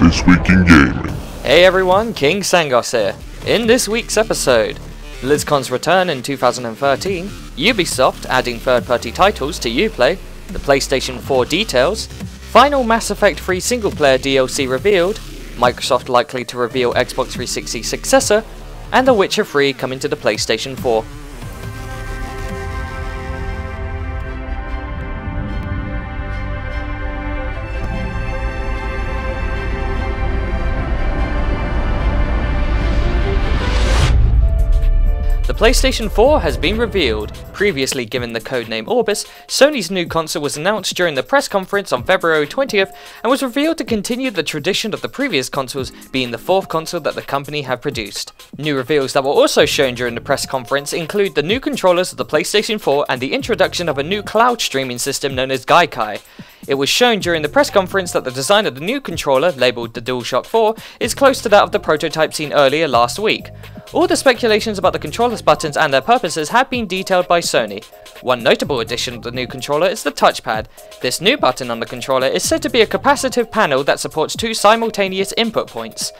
This Week in Gaming. Hey everyone, King Sangos here. In this week's episode, BlizzCon's return in 2013, Ubisoft adding third-party titles to Uplay, the PlayStation 4 details, final Mass Effect 3 single-player DLC revealed, Microsoft likely to reveal Xbox 360 successor, and The Witcher 3 coming to the PlayStation 4. The PlayStation 4 has been revealed. Previously given the codename Orbis, Sony's new console was announced during the press conference on February 20th and was revealed to continue the tradition of the previous consoles, being the fourth console that the company had produced. New reveals that were also shown during the press conference include the new controllers of the PlayStation 4 and the introduction of a new cloud streaming system known as Gaikai. It was shown during the press conference that the design of the new controller, labelled the DualShock 4, is close to that of the prototype seen earlier last week. All the speculations about the controller's buttons and their purposes have been detailed by Sony. One notable addition of the new controller is the touchpad. This new button on the controller is said to be a capacitive panel that supports two simultaneous input points.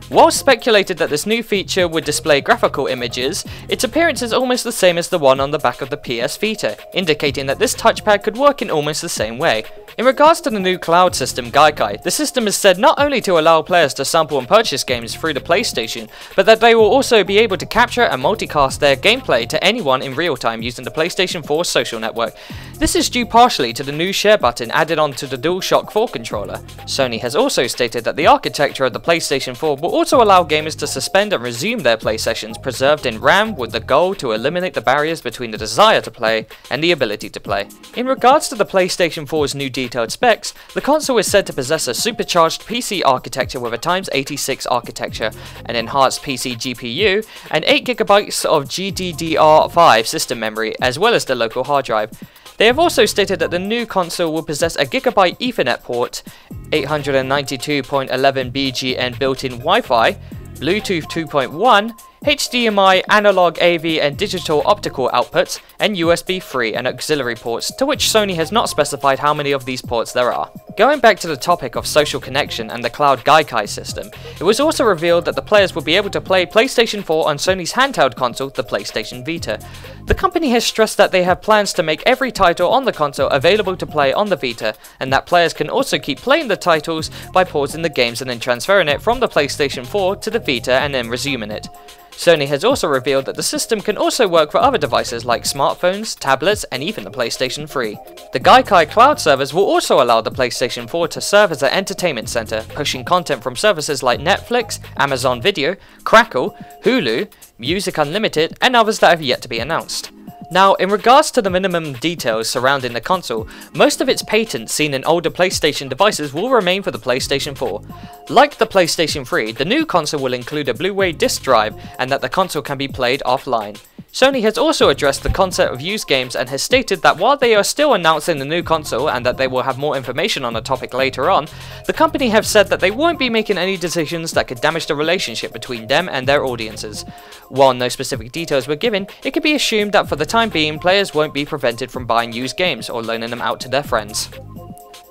While speculated that this new feature would display graphical images, its appearance is almost the same as the one on the back of the PS Vita, indicating that this touchpad could work in almost the same way. In regards to the new cloud system Gaikai, the system is said not only to allow players to sample and purchase games through the PlayStation, but that they will also be able to capture and multicast their gameplay to anyone in real time using the PlayStation 4 social network. This is due partially to the new share button added onto the DualShock 4 controller. Sony has also stated that the architecture of the PlayStation 4 will also allow gamers to suspend and resume their play sessions preserved in RAM, with the goal to eliminate the barriers between the desire to play and the ability to play. In regards to the PlayStation 4's new detailed specs, the console is said to possess a supercharged PC architecture with a x86 architecture, an enhanced PC GPU, and 8GB of GDDR5 system memory, as well as the local hard drive. They have also stated that the new console will possess a GB Ethernet port, 892.11bg and built-in Wi-Fi, Bluetooth 2.1, HDMI, analog AV and digital optical outputs, and USB 3 and auxiliary ports, to which Sony has not specified how many of these ports there are. Going back to the topic of social connection and the cloud Gaikai system, it was also revealed that the players will be able to play PlayStation 4 on Sony's handheld console, the PlayStation Vita. The company has stressed that they have plans to make every title on the console available to play on the Vita, and that players can also keep playing the titles by pausing the games and then transferring it from the PlayStation 4 to the Vita and then resuming it. Sony has also revealed that the system can also work for other devices like smartphones, tablets, and even the PlayStation 3. The Gaikai cloud servers will also allow the PlayStation 4 to serve as an entertainment center, pushing content from services like Netflix, Amazon Video, Crackle, Hulu, Music Unlimited, and others that have yet to be announced. Now, in regards to the minimum details surrounding the console, most of its patents seen in older PlayStation devices will remain for the PlayStation 4. Like the PlayStation 3, the new console will include a Blu-ray disc drive and that the console can be played offline. Sony has also addressed the concept of used games and has stated that while they are still announcing the new console and that they will have more information on the topic later on, the company have said that they won't be making any decisions that could damage the relationship between them and their audiences. While no specific details were given, it can be assumed that for the time being, players won't be prevented from buying used games or loaning them out to their friends.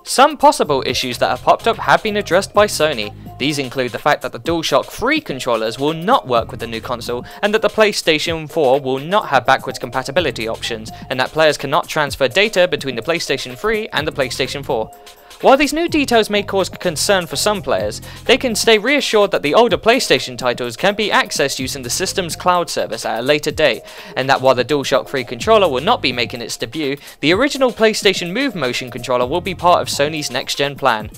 Some possible issues that have popped up have been addressed by Sony. These include the fact that the DualShock 3 controllers will not work with the new console, and that the PlayStation 4 will not have backwards compatibility options, and that players cannot transfer data between the PlayStation 3 and the PlayStation 4. While these new details may cause concern for some players, they can stay reassured that the older PlayStation titles can be accessed using the system's cloud service at a later date, and that while the DualShock 3 controller will not be making its debut, the original PlayStation Move Motion controller will be part of Sony's next-gen plan.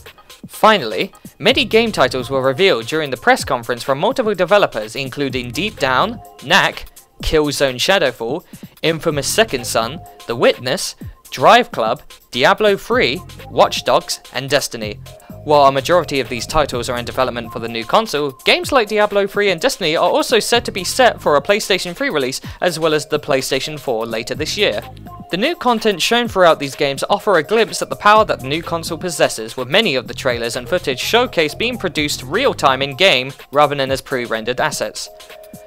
Finally, many game titles were revealed during the press conference from multiple developers, including Deep Down, Knack, Killzone Shadowfall, Infamous Second Son, The Witness, Drive Club, Diablo 3, Watch Dogs, and Destiny. While a majority of these titles are in development for the new console, games like Diablo 3 and Destiny are also said to be set for a PlayStation 3 release as well as the PlayStation 4 later this year. The new content shown throughout these games offer a glimpse at the power that the new console possesses, with many of the trailers and footage showcase being produced real-time in-game rather than as pre-rendered assets.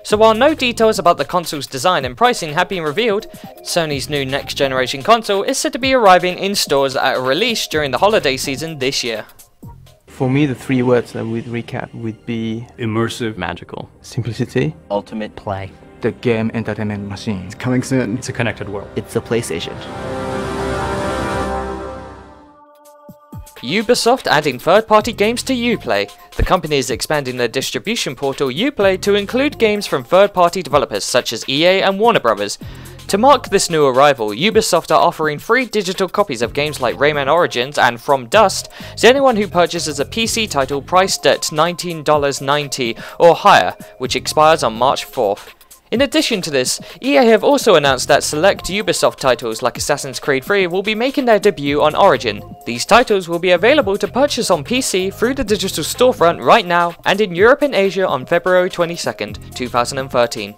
So while no details about the console's design and pricing have been revealed, Sony's new next-generation console is said to be arriving in stores at a release during the holiday season this year. For me, the three words that would recap would be immersive, magical, simplicity, ultimate play. The game entertainment machine. It's coming soon. It's a connected world. It's the PlayStation. Ubisoft adding third-party games to Uplay. The company is expanding their distribution portal Uplay to include games from third-party developers such as EA and Warner Bros. To mark this new arrival, Ubisoft are offering free digital copies of games like Rayman Origins and From Dust to anyone who purchases a PC title priced at $19.90 or higher, which expires on March 4th. In addition to this, EA have also announced that select Ubisoft titles like Assassin's Creed 3 will be making their debut on Origin. These titles will be available to purchase on PC through the digital storefront right now and in Europe and Asia on February 22nd, 2013.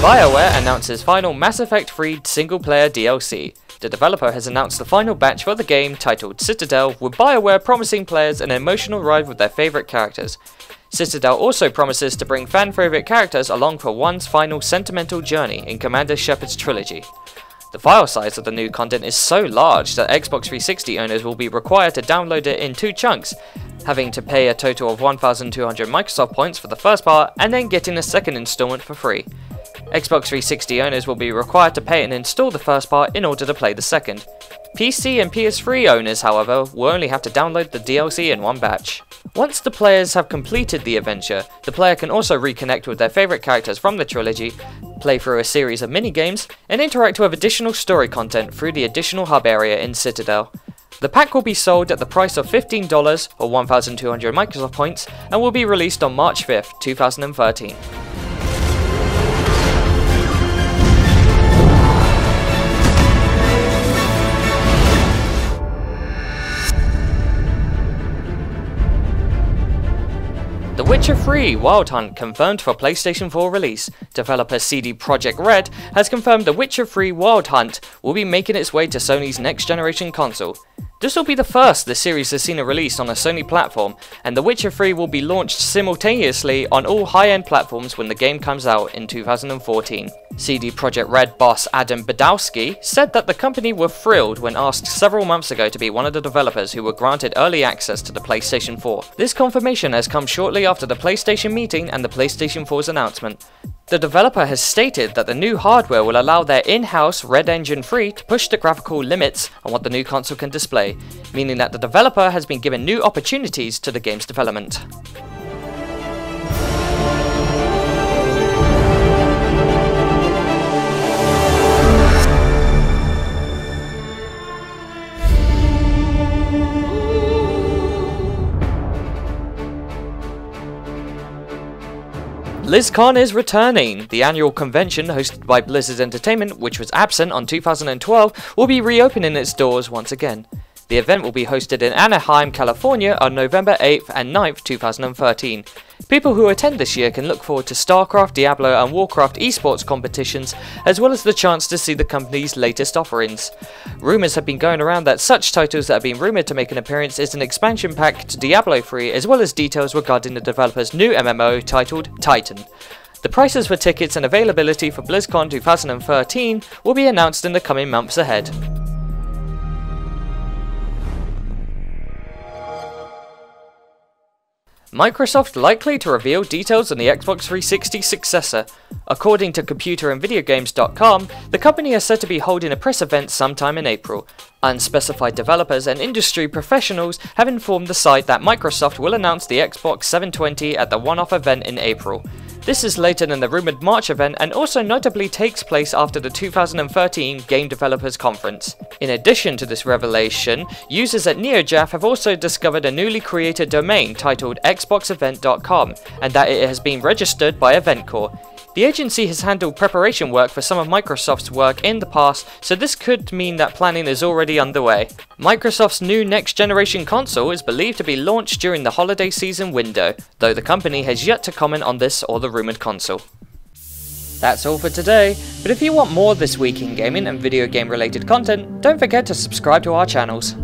BioWare announces final Mass Effect 3 single-player DLC. The developer has announced the final batch for the game, titled Citadel, with BioWare promising players an emotional ride with their favourite characters. Citadel also promises to bring fan-favourite characters along for one's final sentimental journey in Commander Shepard's trilogy. The file size of the new content is so large that Xbox 360 owners will be required to download it in 2 chunks, having to pay a total of 1,200 Microsoft points for the first part and then getting a second installment for free. Xbox 360 owners will be required to pay and install the first part in order to play the second. PC and PS3 owners, however, will only have to download the DLC in one batch. Once the players have completed the adventure, the player can also reconnect with their favourite characters from the trilogy, play through a series of mini-games, and interact with additional story content through the additional hub area in Citadel. The pack will be sold at the price of $15 or 1,200 Microsoft points and will be released on March 5th, 2013. The Witcher 3 Wild Hunt confirmed for PlayStation 4 release. Developer CD Projekt Red has confirmed The Witcher 3 Wild Hunt will be making its way to Sony's next generation console. This will be the first the series has seen a release on a Sony platform, and The Witcher 3 will be launched simultaneously on all high-end platforms when the game comes out in 2014. CD Projekt Red boss Adam Badowski said that the company were thrilled when asked several months ago to be one of the developers who were granted early access to the PlayStation 4. This confirmation has come shortly after the PlayStation meeting and the PlayStation 4's announcement. The developer has stated that the new hardware will allow their in-house Red Engine 3 to push the graphical limits on what the new console can display, meaning that the developer has been given new opportunities to the game's development. BlizzCon is returning. The annual convention hosted by Blizzard Entertainment, which was absent on 2012, will be reopening its doors once again. The event will be hosted in Anaheim, California on November 8th and 9th, 2013. People who attend this year can look forward to StarCraft, Diablo and Warcraft esports competitions, as well as the chance to see the company's latest offerings. Rumours have been going around that such titles that have been rumoured to make an appearance is an expansion pack to Diablo 3, as well as details regarding the developer's new MMO titled Titan. The prices for tickets and availability for BlizzCon 2013 will be announced in the coming months ahead. Microsoft likely to reveal details on the Xbox 360 successor. According to computerandvideogames.com, the company is said to be holding a press event sometime in April. Unspecified developers and industry professionals have informed the site that Microsoft will announce the Xbox 720 at the one-off event in April. This is later than the rumoured March event and also notably takes place after the 2013 Game Developers Conference. In addition to this revelation, users at NeoJaf have also discovered a newly created domain titled xboxevent.com and that it has been registered by EventCore. The agency has handled preparation work for some of Microsoft's work in the past, so this could mean that planning is already underway. Microsoft's new next-generation console is believed to be launched during the holiday season window, though the company has yet to comment on this or the rumoured console. That's all for today, but if you want more this week in gaming and video game related content, don't forget to subscribe to our channels.